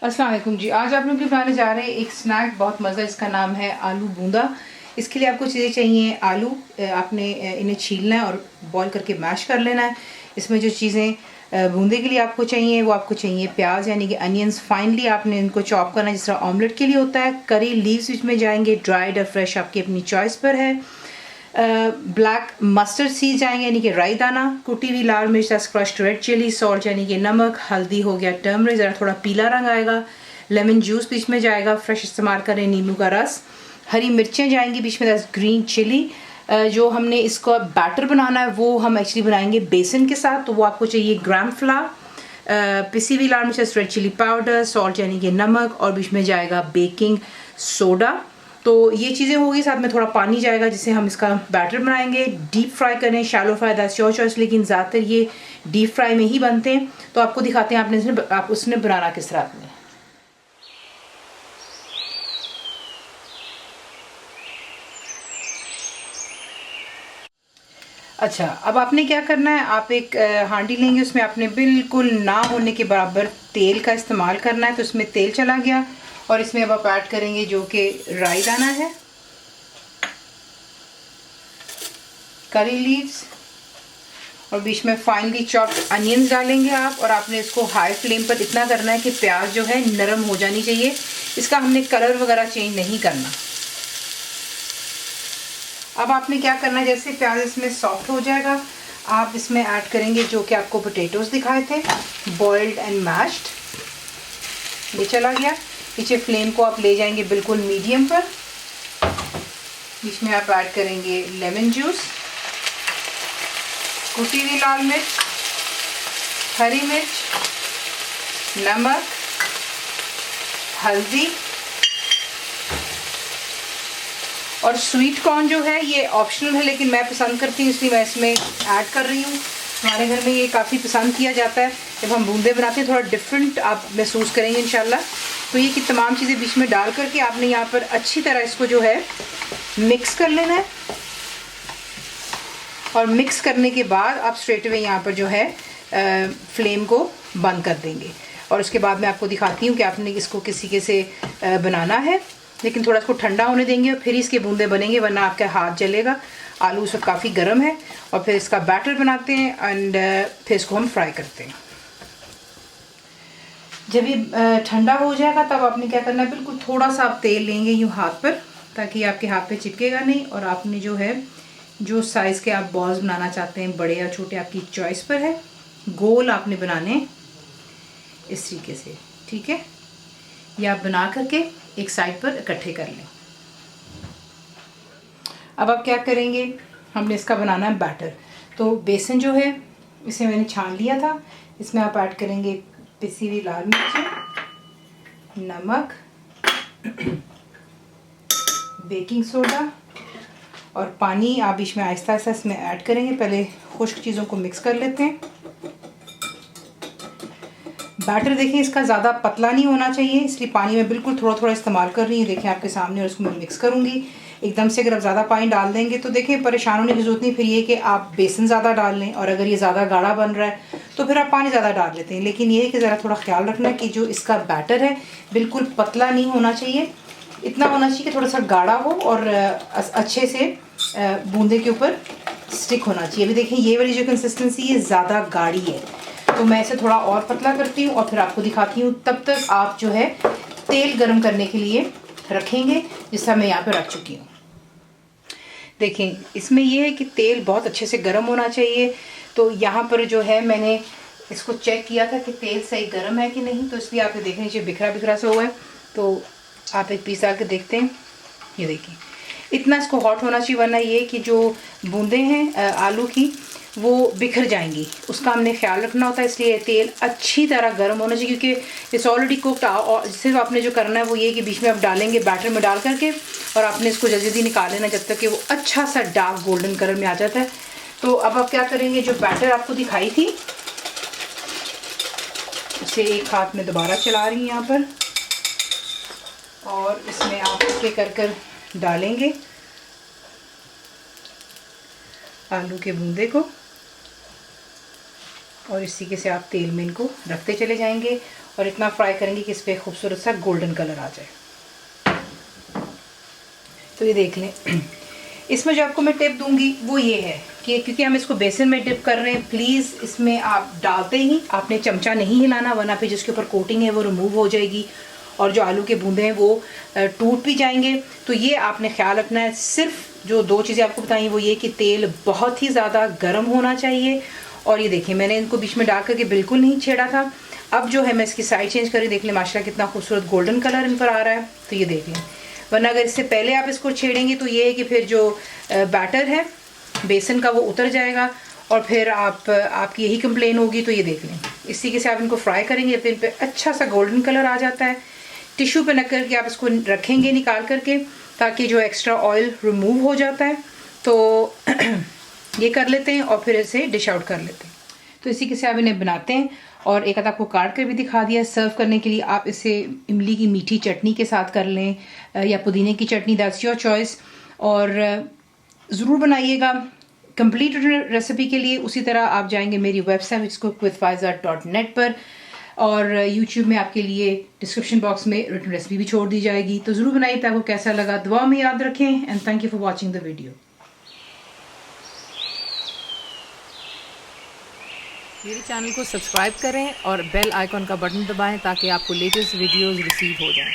अस्सलाम वालेकुम जी। आज आप लोग के बनाने जा रहे हैं एक स्नैक, बहुत मज़ा। इसका नाम है आलू बूंदा। इसके लिए आपको चीज़ें चाहिए। आलू आपने इन्हें छीलना है और बॉईल करके मैश कर लेना है। इसमें जो चीज़ें बूंदे के लिए आपको चाहिए वो आपको चाहिए प्याज यानी कि अनियंस, फाइनली आपने इनको चॉप करना है जिस तरह ऑमलेट के लिए होता है। करी लीव्स इसमें जाएंगे, ड्राइड और फ्रेश आपकी अपनी चॉइस पर है। ब्लैक मस्टर्ड सीड जाएंगे यानी कि राई दाना, कुटी हुई लाल मिर्च, क्रश्ड रेड चिली, सॉल्ट यानी कि नमक, हल्दी हो गया, टर्मरिक ज़रा थोड़ा पीला रंग आएगा, लेमन जूस बीच में जाएगा, फ्रेश इस्तेमाल करें, नींबू का रस, हरी मिर्चें जाएंगी बीच में, ग्रीन चिली। जो हमने इसका बैटर बनाना है वो हम एक्चुअली बनाएंगे बेसन के साथ, तो वो आपको चाहिए ग्राम फ्लावर, पिसी हुई लाल मिर्च, रेड चिली पाउडर, सॉल्ट यानी कि नमक, और बीच में जाएगा बेकिंग सोडा। तो ये चीज़ें होगी, साथ में थोड़ा पानी जाएगा जिससे हम इसका बैटर बनाएंगे। डीप फ्राई करें, shallow fry, that's your choice, लेकिन ज़्यादातर ये डीप फ्राई में ही बनते हैं। तो आपको दिखाते हैं आप उसने बनाना किस तरह आपने। अच्छा, अब आपने क्या करना है, आप एक हांडी लेंगे, उसमें आपने बिल्कुल ना होने के बराबर तेल का इस्तेमाल करना है। तो उसमें तेल चला गया और इसमें अब आप ऐड करेंगे जो कि राई दाना है, करी लीव्स, और बीच में फाइनली चॉप्ड अनियंस डालेंगे आप। और आपने इसको हाई फ्लेम पर इतना करना है कि प्याज जो है नरम हो जानी चाहिए। इसका हमने कलर वगैरह चेंज नहीं करना। अब आपने क्या करना है, जैसे प्याज इसमें सॉफ्ट हो जाएगा आप इसमें ऐड करेंगे जो कि आपको पोटैटोज दिखाए थे, बॉइल्ड एंड मैश्ड। ये चला गया। पीछे फ्लेम को आप ले जाएंगे बिल्कुल मीडियम पर। बीच में आप ऐड करेंगे लेमन जूस, कुटी हुई लाल मिर्च, हरी मिर्च, नमक, हल्दी, और स्वीट कॉर्न जो है ये ऑप्शनल है लेकिन मैं पसंद करती हूँ इसलिए मैं इसमें ऐड कर रही हूँ। हमारे घर में ये काफ़ी पसंद किया जाता है। जब हम बूंदे बनाते हैं थोड़ा डिफरेंट आप महसूस करेंगे इंशाल्लाह। तो ये कि तमाम चीज़ें बीच में डाल करके आपने यहाँ पर अच्छी तरह इसको जो है मिक्स कर लेना है। और मिक्स करने के बाद आप स्ट्रेट अवे यहाँ पर जो है फ्लेम को बंद कर देंगे। और उसके बाद मैं आपको दिखाती हूँ कि आपने इसको किसी के से बनाना है, लेकिन थोड़ा इसको ठंडा होने देंगे और फिर इसके बूंदे बनेंगे, वरना आपका हाथ जलेगा। आलू उस वक्त काफ़ी गर्म है। और फिर इसका बैटर बनाते हैं एंड फिर इसको हम फ्राई करते हैं। जब ये ठंडा हो जाएगा तब आपने क्या करना है, बिल्कुल थोड़ा सा आप तेल लेंगे यूँ हाथ पर, ताकि आपके हाथ पे चिपकेगा नहीं। और आपने जो है जो साइज़ के आप बॉल्स बनाना चाहते हैं, बड़े या छोटे आपकी चॉइस पर है, गोल आपने बनाने इस तरीके से, ठीक है। ये आप बना करके एक साइड पर इकट्ठे कर लें। अब आप क्या करेंगे, हमने इसका बनाना है बैटर। तो बेसन जो है इसे मैंने छान लिया था, इसमें आप ऐड करेंगे पिसी हुई लाल मिर्च, नमक, बेकिंग सोडा और पानी। आप बीच में आहिस्ता आहिस्ता इसमें ऐड करेंगे। पहले खुश्क चीज़ों को मिक्स कर लेते हैं। बैटर देखिए इसका ज़्यादा पतला नहीं होना चाहिए, इसलिए पानी में बिल्कुल थोड़ा थोड़ा इस्तेमाल कर रही हूँ, देखिए आपके सामने। और इसको मैं मिक्स करूँगी। एकदम से अगर आप ज़्यादा पानी डाल देंगे तो देखिए परेशान होने की ज़रूरत नहीं। फिर ये कि आप बेसन ज़्यादा डाल लें, और अगर ये ज़्यादा गाढ़ा बन रहा है तो फिर आप पानी ज़्यादा डाल लेते हैं। लेकिन ये है कि ज़रा थोड़ा ख्याल रखना कि जो इसका बैटर है बिल्कुल पतला नहीं होना चाहिए, इतना होना चाहिए कि थोड़ा सा गाढ़ा हो और अच्छे से बूंदे के ऊपर स्टिक होना चाहिए। अभी देखिए ये वाली जो कंसिस्टेंसी है ज़्यादा गाढ़ी है, तो मैं इसे थोड़ा और पतला करती हूँ और फिर आपको दिखाती हूँ। तब तक आप जो है तेल गरम करने के लिए रखेंगे, जिसका मैं यहाँ पे रख चुकी हूँ। देखें इसमें ये है कि तेल बहुत अच्छे से गरम होना चाहिए। तो यहाँ पर जो है मैंने इसको चेक किया था कि तेल सही गरम है कि नहीं, तो इसलिए आप देखें नीचे बिखरा बिखरा सा हुआ है। तो आप एक पीस डाल के देखते हैं, ये देखिए इतना इसको हॉट होना चाहिए, वरना ये कि जो बूंदे हैं आलू की वो बिखर जाएंगी, उसका हमने ख्याल रखना होता है। इसलिए तेल अच्छी तरह गर्म होना चाहिए, क्योंकि इट्स ऑलरेडी कुकड। और सिर्फ आपने जो करना है वो ये कि बीच में आप डालेंगे बैटर में डाल करके, और आपने इसको जल्दी निकाल लेना जब तक कि वो अच्छा सा डार्क गोल्डन कलर में आ जाता है। तो अब आप क्या करेंगे, जो बैटर आपको दिखाई थी उसे एक हाथ में दोबारा चला रही हैं यहाँ पर, और इसमें आप एक कर डालेंगे आलू के बूंदे को। और इस तरीके से आप तेल में इनको रखते चले जाएंगे और इतना फ्राई करेंगे कि इस पर खूबसूरत सा गोल्डन कलर आ जाए। तो ये देख लें। इसमें जो आपको मैं टिप दूंगी वो ये है कि क्योंकि हम इसको बेसन में डिप कर रहे हैं, प्लीज़ इसमें आप डालते ही आपने चमचा नहीं हिलाना, वरना फिर जिसके ऊपर कोटिंग है वो रिमूव हो जाएगी और जो आलू के बूंदे हैं वो टूट भी जाएंगे। तो ये आपने ख्याल रखना है। सिर्फ जो 2 चीज़ें आपको बताई वो ये कि तेल बहुत ही ज़्यादा गर्म होना चाहिए। और ये देखिए मैंने इनको बीच में डाल करके बिल्कुल नहीं छेड़ा था। अब जो है मैं इसकी साइड चेंज करी, देख लें माशाल्लाह कितना खूबसूरत गोल्डन कलर इन पर आ रहा है। तो ये देख लें, वरना अगर इससे पहले आप इसको छेड़ेंगे तो ये है कि फिर जो बैटर है बेसन का वो उतर जाएगा और फिर आपकी यही कंप्लेन होगी। तो ये देख लें, इस तरीके से आप इनको फ्राई करेंगे तो इन पर अच्छा सा गोल्डन कलर आ जाता है। टिश्यू पे रख करके आप इसको रखेंगे निकाल करके, ताकि जो एक्स्ट्रा ऑयल रिमूव हो जाता है। तो ये कर लेते हैं और फिर इसे डिश आउट कर लेते हैं। तो इसी के से आप इन्हें बनाते हैं और एक आध आपको काट कर भी दिखा दिया। सर्व करने के लिए आप इसे इमली की मीठी चटनी के साथ कर लें या पुदीने की चटनी, दैट्स योर चॉइस। और ज़रूर बनाइएगा। कंप्लीट रेसिपी के लिए उसी तरह आप जाएंगे मेरी वेबसाइट cookWithFaiza.net पर, और YouTube में आपके लिए डिस्क्रिप्शन बॉक्स में रिटन रेसिपी भी छोड़ दी जाएगी। तो ज़रूर बनाइए। आपको कैसा लगा दुआ में याद रखें। And thank you for watching the video. मेरे चैनल को सब्सक्राइब करें और बेल आइकॉन का बटन दबाएं ताकि आपको लेटेस्ट वीडियोस रिसीव हो जाएं।